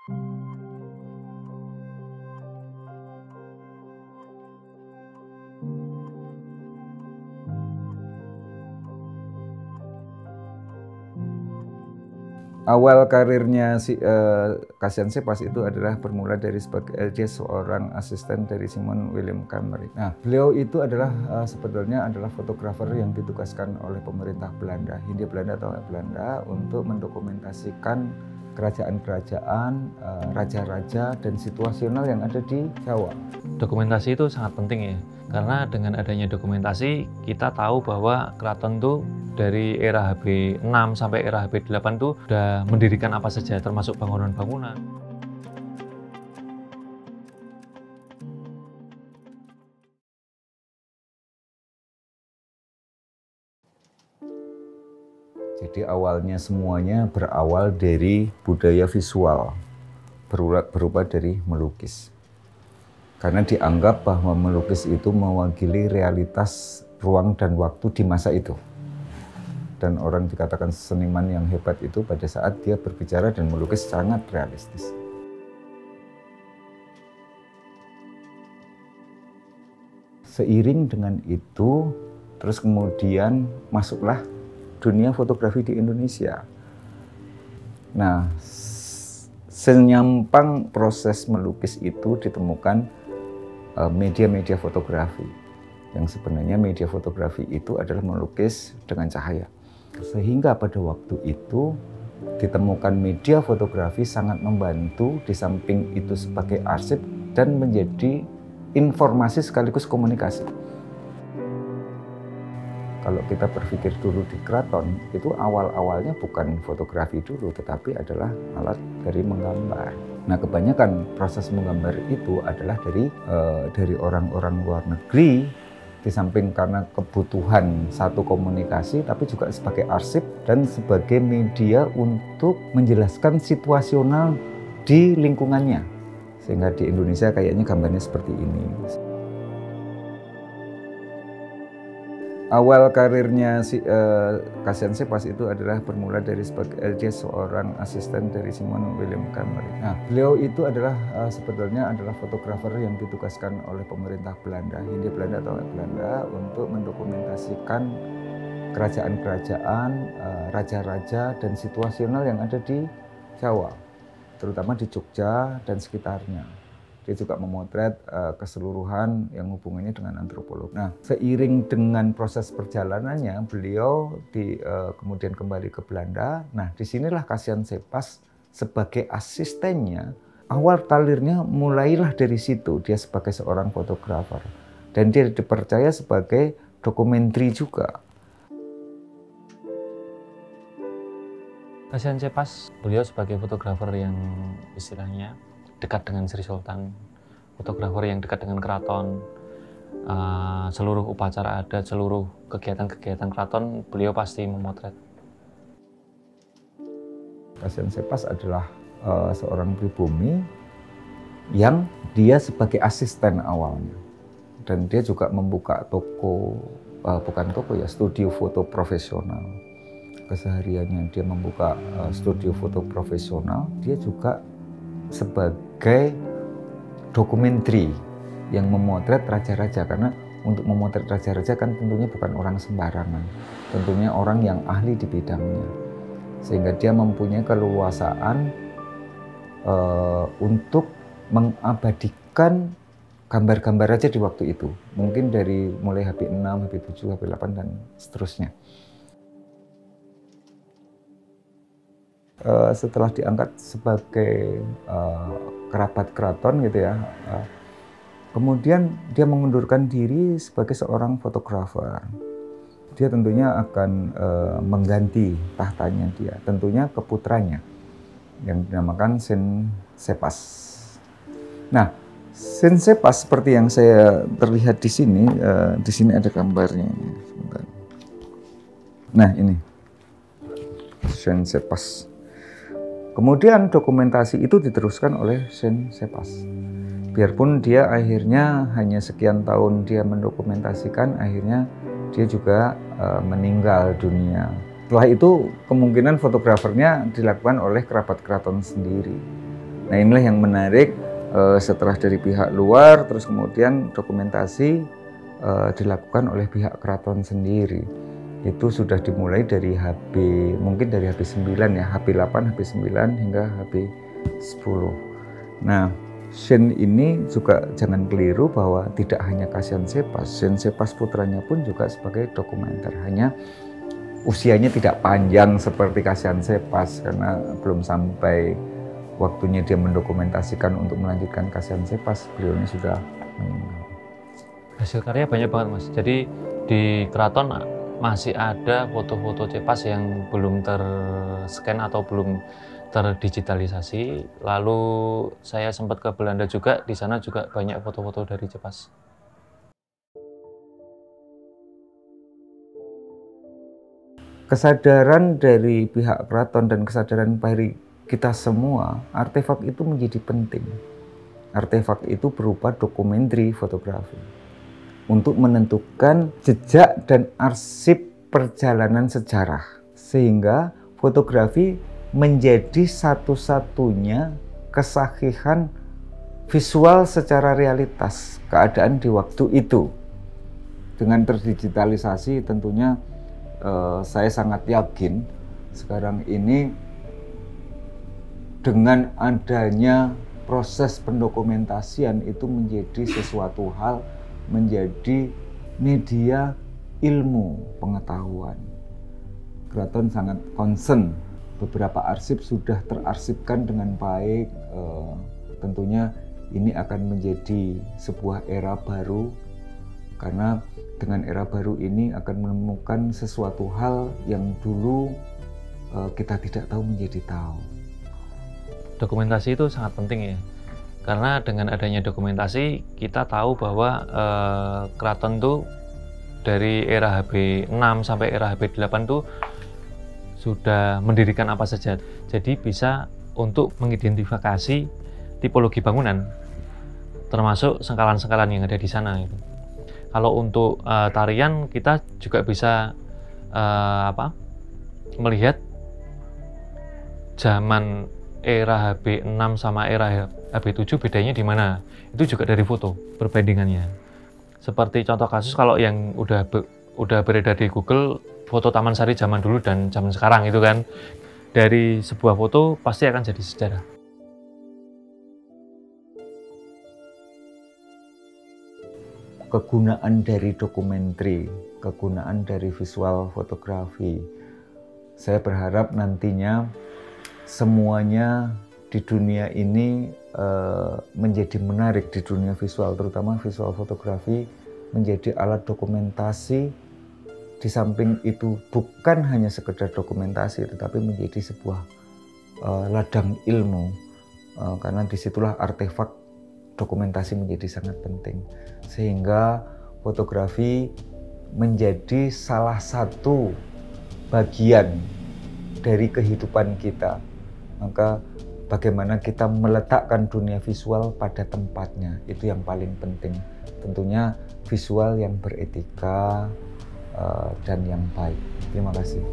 Awal karirnya Cassian Cepas itu adalah bermula dari sebagai dia seorang asisten dari Simon Willem Kamerik. Nah, beliau itu adalah sebetulnya adalah fotografer yang ditugaskan oleh pemerintah Belanda, Hindia Belanda atau Belanda, untuk mendokumentasikan kerajaan-kerajaan, raja-raja dan situasional yang ada di Jawa. Dokumentasi itu sangat penting ya, karena dengan adanya dokumentasi kita tahu bahwa keraton itu dari era HB6 sampai era HB8 tuh udah mendirikan apa saja, termasuk bangunan-bangunan. Jadi awalnya semuanya berawal dari budaya visual, berupa dari melukis. Karena dianggap bahwa melukis itu mewakili realitas ruang dan waktu di masa itu. Dan orang dikatakan seniman yang hebat itu pada saat dia berbicara dan melukis sangat realistis. Seiring dengan itu, terus kemudian masuklah dunia fotografi di Indonesia. Nah, senyampang proses melukis itu ditemukan media-media fotografi. Yang sebenarnya media fotografi itu adalah melukis dengan cahaya. Sehingga pada waktu itu ditemukan media fotografi sangat membantu, di samping itu sebagai arsip dan menjadi informasi sekaligus komunikasi. Kalau kita berpikir dulu di keraton, itu awal-awalnya bukan fotografi dulu, tetapi adalah alat dari menggambar. Nah, kebanyakan proses menggambar itu adalah dari orang-orang luar negeri, di samping karena kebutuhan satu komunikasi, tapi juga sebagai arsip dan sebagai media untuk menjelaskan situasional di lingkungannya. Sehingga di Indonesia kayaknya gambarnya seperti ini. Awal karirnya Cassian Cepas itu adalah bermula dari sebagai dia seorang asisten dari Simon Willem Kamerik. Nah, beliau itu adalah sebetulnya adalah fotografer yang ditugaskan oleh pemerintah Belanda, Hindia Belanda atau Belanda, untuk mendokumentasikan kerajaan-kerajaan, raja-raja dan situasional yang ada di Jawa, terutama di Jogja dan sekitarnya. Dia juga memotret keseluruhan yang hubungannya dengan antropolog. Nah, seiring dengan proses perjalanannya, beliau kemudian kembali ke Belanda. Nah, disinilah Cassian Cepas sebagai asistennya. Awal karirnya mulailah dari situ, dia sebagai seorang fotografer. Dan dia dipercaya sebagai dokumenter juga. Cassian Cepas, beliau sebagai fotografer yang istilahnya dekat dengan Sri Sultan, fotografer yang dekat dengan keraton, seluruh upacara adat, seluruh kegiatan-kegiatan keraton, beliau pasti memotret. Cassian Cepas adalah seorang pribumi yang dia sebagai asisten awalnya. Dan dia juga membuka toko, bukan toko ya, studio foto profesional. Kesehariannya dia membuka studio foto profesional, dia juga sebagai dokumenter yang memotret raja-raja, karena untuk memotret raja-raja kan tentunya bukan orang sembarangan, tentunya orang yang ahli di bidangnya, sehingga dia mempunyai keleluasaan untuk mengabadikan gambar-gambar raja di waktu itu, mungkin dari mulai HB6, HB7, HB8 dan seterusnya. Setelah diangkat sebagai kerabat keraton gitu ya, kemudian dia mengundurkan diri sebagai seorang fotografer. Dia tentunya akan mengganti tahtanya dia, tentunya ke putranya yang dinamakan Cassian Cepas. Nah, Cassian Cepas seperti yang saya terlihat di sini ada gambarnya. Nah, ini Cassian Cepas. Kemudian dokumentasi itu diteruskan oleh Cassian Cepas. Biarpun dia akhirnya hanya sekian tahun dia mendokumentasikan, akhirnya dia juga meninggal dunia. Setelah itu kemungkinan fotografernya dilakukan oleh kerabat keraton sendiri. Nah inilah yang menarik, setelah dari pihak luar, terus kemudian dokumentasi dilakukan oleh pihak keraton sendiri. Itu sudah dimulai dari mungkin dari HP 9 ya, HP 8, HP 9 hingga HP 10. Nah, Shen ini juga jangan keliru bahwa tidak hanya Kasihan Sepas, Shen Sepas putranya pun juga sebagai dokumenter. Hanya usianya tidak panjang seperti Kasihan Sepas karena belum sampai waktunya dia mendokumentasikan untuk melanjutkan Kasihan Sepas, beliaunya sudah meninggal. Hasil karya banyak banget Mas. Jadi di keraton masih ada foto-foto Cepas yang belum terscan atau belum terdigitalisasi. Lalu saya sempat ke Belanda juga, di sana juga banyak foto-foto dari Cepas. Kesadaran dari pihak keraton dan kesadaran dari kita semua, artefak itu menjadi penting. Artefak itu berupa dokumenter fotografi untuk menentukan jejak dan arsip perjalanan sejarah, sehingga fotografi menjadi satu-satunya kesahihan visual secara realitas keadaan di waktu itu. Dengan terdigitalisasi tentunya saya sangat yakin sekarang ini dengan adanya proses pendokumentasian itu menjadi sesuatu hal, menjadi media ilmu pengetahuan. Keraton sangat concern, beberapa arsip sudah terarsipkan dengan baik. Tentunya ini akan menjadi sebuah era baru, karena dengan era baru ini akan menemukan sesuatu hal yang dulu kita tidak tahu menjadi tahu. Dokumentasi itu sangat penting ya. Karena dengan adanya dokumentasi, kita tahu bahwa keraton itu dari era HP 6 sampai era HP 8 itu sudah mendirikan apa saja. Jadi bisa untuk mengidentifikasi tipologi bangunan, termasuk sengkalan-sengkalan yang ada di sana. Kalau untuk tarian, kita juga bisa melihat zaman era HP 6 sama era HP 7 bedanya di mana. Itu juga dari foto perbandingannya. Seperti contoh kasus kalau yang udah beredar di Google, foto Taman Sari zaman dulu dan zaman sekarang itu kan, dari sebuah foto pasti akan jadi sejarah. Kegunaan dari dokumenter, kegunaan dari visual fotografi, saya berharap nantinya semuanya di dunia ini menjadi menarik di dunia visual, terutama visual fotografi menjadi alat dokumentasi. Di samping itu bukan hanya sekedar dokumentasi, tetapi menjadi sebuah ladang ilmu, karena disitulah artefak dokumentasi menjadi sangat penting, sehingga fotografi menjadi salah satu bagian dari kehidupan kita. Maka bagaimana kita meletakkan dunia visual pada tempatnya, itu yang paling penting. Tentunya visual yang beretika dan yang baik. Terima kasih.